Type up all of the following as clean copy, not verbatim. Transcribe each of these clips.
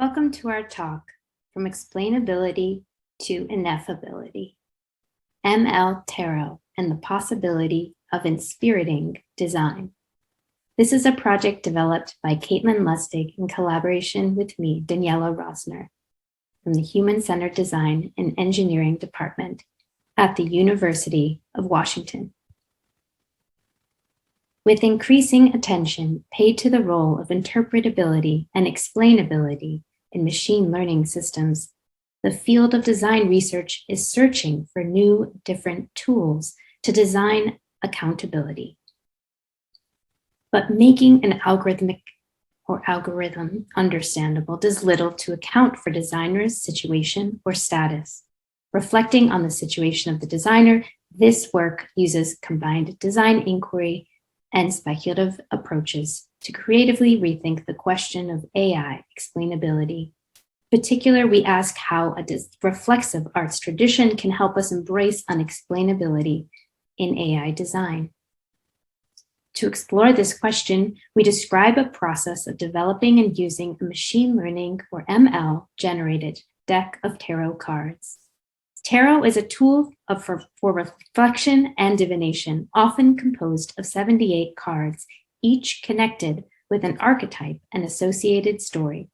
Welcome to our talk, From Explainability to Ineffability, ML Tarot and the Possibility of Inspiriting Design. This is a project developed by Caitlin Lustig in collaboration with me, Daniela Rosner, from the Human-Centered Design and Engineering Department at the University of Washington. With increasing attention paid to the role of interpretability and explainability in machine learning systems, the field of design research is searching for new, different tools to design accountability. But making an algorithm understandable does little to account for designer's situation or status. Reflecting on the situation of the designer, this work uses combined design inquiry and speculative approaches to creatively rethink the question of AI explainability. In particular, we ask how a reflexive arts tradition can help us embrace unexplainability in AI design. To explore this question, we describe a process of developing and using a machine learning or ML generated deck of tarot cards. Tarot is a tool for reflection and divination, often composed of 78 cards, each connected with an archetype and associated story.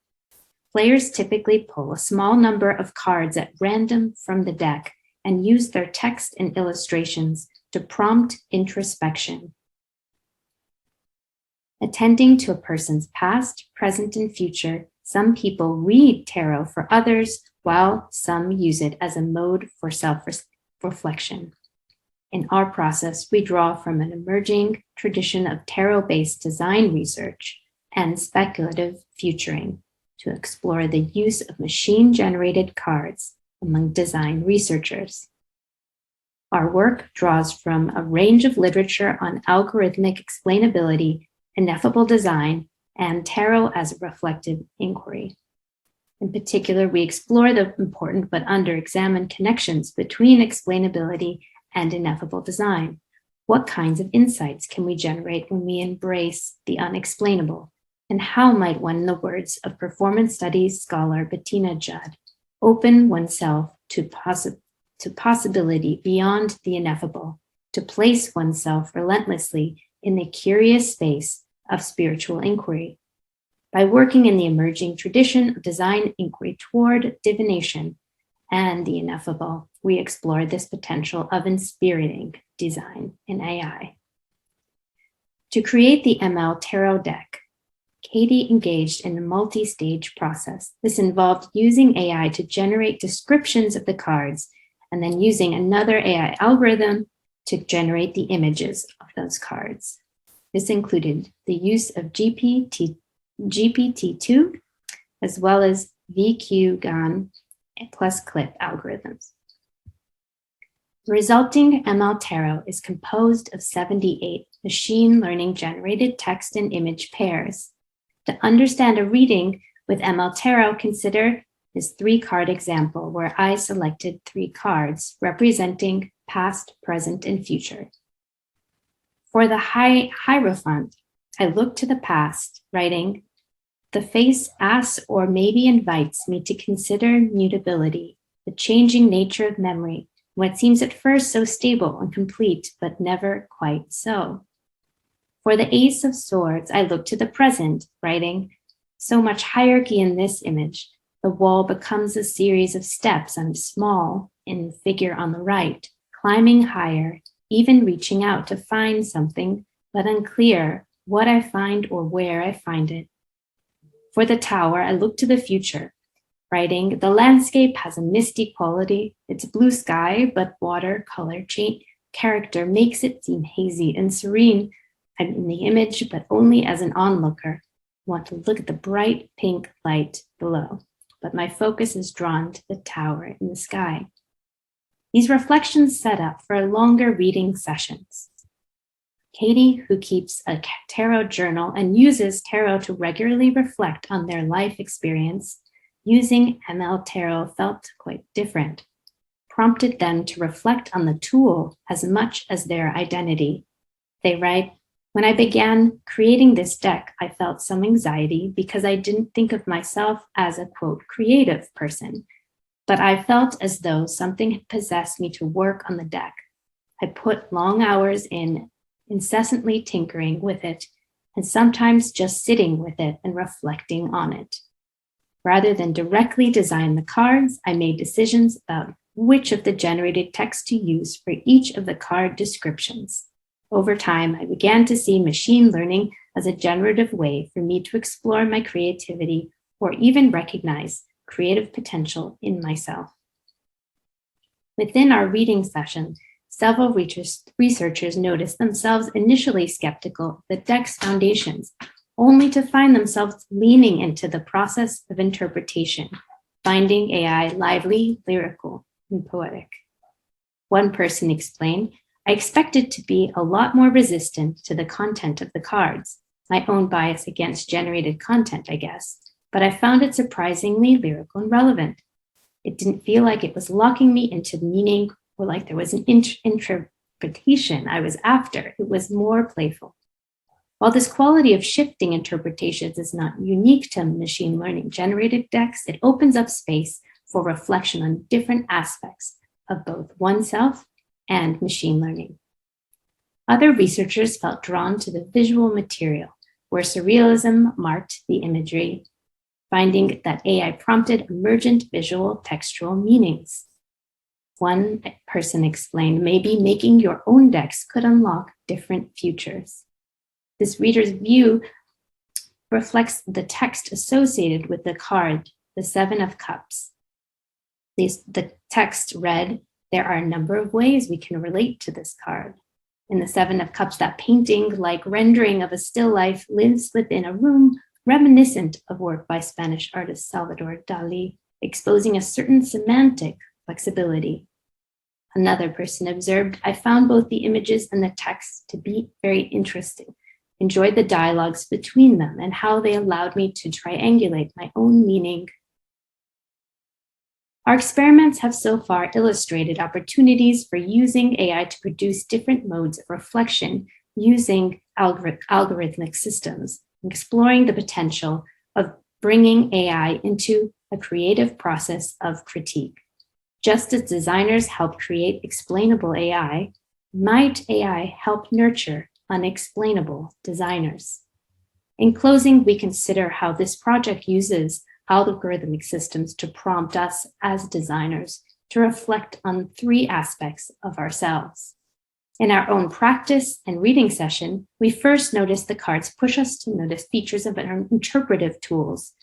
Players typically pull a small number of cards at random from the deck and use their text and illustrations to prompt introspection. Attending to a person's past, present, and future, some people read tarot for others, while some use it as a mode for self-reflection. In our process, we draw from an emerging tradition of tarot-based design research and speculative futuring to explore the use of machine-generated cards among design researchers. Our work draws from a range of literature on algorithmic explainability, ineffable design, and tarot as a reflective inquiry. In particular, we explore the important but under-examined connections between explainability and ineffable design. What kinds of insights can we generate when we embrace the unexplainable? And how might one, in the words of performance studies scholar Bettina Judd, open oneself to possibility beyond the ineffable, to place oneself relentlessly in the curious space of spiritual inquiry? By working in the emerging tradition of design inquiry toward divination and the ineffable, we explore this potential of inspiriting design in AI. To create the ML Tarot deck, Katie engaged in a multi-stage process. This involved using AI to generate descriptions of the cards and then using another AI algorithm to generate the images of those cards. This included the use of GPT-2, as well as VQ-GAN plus CLIP algorithms. The resulting ML Tarot is composed of 78 machine learning generated text and image pairs. To understand a reading with ML Tarot, consider this 3-card example where I selected 3 cards representing past, present, and future. For the Hierophant, I look to the past, writing, "The face asks or maybe invites me to consider mutability, the changing nature of memory, what seems at first so stable and complete, but never quite so." For the Ace of Swords, I look to the present, writing, "So much hierarchy in this image. The wall becomes a series of steps. I'm small in the figure on the right, climbing higher, even reaching out to find something, but unclear what I find or where I find it." For the Tower, I look to the future, writing, "The landscape has a misty quality. It's blue sky, but watercolor character makes it seem hazy and serene. I'm in the image, but only as an onlooker. I want to look at the bright pink light below, but my focus is drawn to the tower in the sky." These reflections set up for longer reading sessions. Katie, who keeps a tarot journal and uses tarot to regularly reflect on their life experience, using ML Tarot felt quite different, prompted them to reflect on the tool as much as their identity. They write, When I began creating this deck, I felt some anxiety because I didn't think of myself as a, quote, creative person, but I felt as though something had possessed me to work on the deck. I put long hours in, incessantly tinkering with it, and sometimes just sitting with it and reflecting on it. Rather than directly design the cards, I made decisions about which of the generated text to use for each of the card descriptions. Over time, I began to see machine learning as a generative way for me to explore my creativity or even recognize creative potential in myself. Within our reading session, several researchers noticed themselves initially skeptical of the deck's foundations, only to find themselves leaning into the process of interpretation, finding AI lively, lyrical, and poetic. One person explained, I expected to be a lot more resistant to the content of the cards, my own bias against generated content, I guess, but I found it surprisingly lyrical and relevant. It didn't feel like it was locking me into meaning or like there was an interpretation I was after. It was more playful. While this quality of shifting interpretations is not unique to machine learning generated decks, it opens up space for reflection on different aspects of both oneself and machine learning. Other researchers felt drawn to the visual material, where surrealism marked the imagery, finding that AI prompted emergent visual textual meanings. One person explained, maybe making your own decks could unlock different futures. This reader's view reflects the text associated with the card, the Seven of Cups. The text read, there are a number of ways we can relate to this card. In the Seven of Cups, that painting-like rendering of a still life lives within a room reminiscent of work by Spanish artist Salvador Dali, exposing a certain semantic flexibility. Another person observed, I found both the images and the text to be very interesting, enjoyed the dialogues between them and how they allowed me to triangulate my own meaning. Our experiments have so far illustrated opportunities for using AI to produce different modes of reflection using algorithmic systems, exploring the potential of bringing AI into a creative process of critique. Just as designers help create explainable AI, might AI help nurture unexplainable designers? In closing, we consider how this project uses algorithmic systems to prompt us as designers to reflect on three aspects of ourselves. In our own practice and reading session, we first notice the cards push us to notice features of our interpretive tools,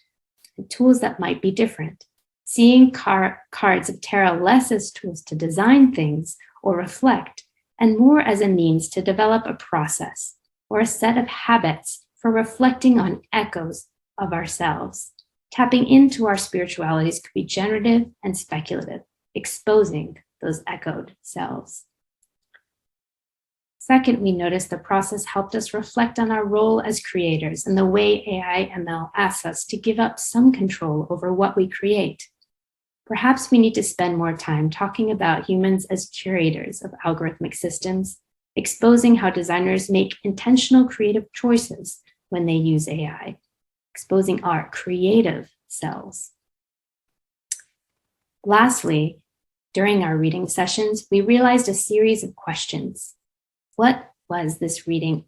tools that might be different. Seeing cards of tarot less as tools to design things or reflect, and more as a means to develop a process or a set of habits for reflecting on echoes of ourselves. Tapping into our spiritualities could be generative and speculative, exposing those echoed selves. Second, we noticed the process helped us reflect on our role as creators and the way AI/ML asks us to give up some control over what we create. Perhaps we need to spend more time talking about humans as curators of algorithmic systems, exposing how designers make intentional creative choices when they use AI, exposing our creative selves. Lastly, during our reading sessions, we realized a series of questions. What was this reading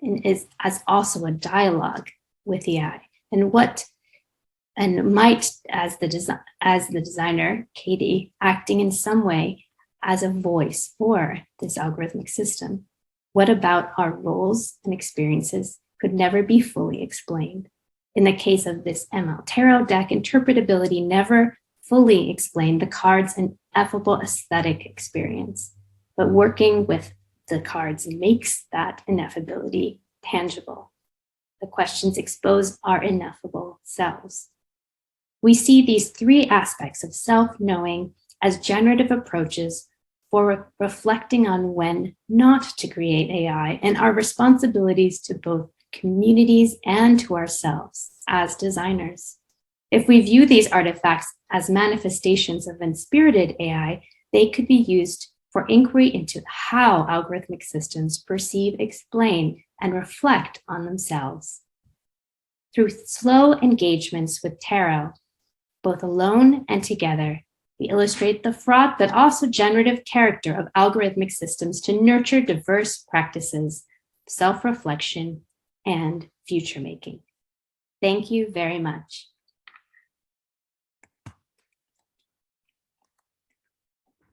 is as also a dialogue with AI, and might, as the designer, Katie, acting in some way as a voice for this algorithmic system? What about our roles and experiences could never be fully explained? In the case of this ML Tarot deck, interpretability never fully explained the card's ineffable aesthetic experience, but working with the cards makes that ineffability tangible. The questions expose our ineffable selves. We see these three aspects of self-knowing as generative approaches for reflecting on when not to create AI and our responsibilities to both communities and to ourselves as designers. If we view these artifacts as manifestations of inspirited AI, they could be used for inquiry into how algorithmic systems perceive, explain, and reflect on themselves. Through slow engagements with tarot, both alone and together, we illustrate the fraught but also generative character of algorithmic systems to nurture diverse practices, self-reflection, and future making. Thank you very much.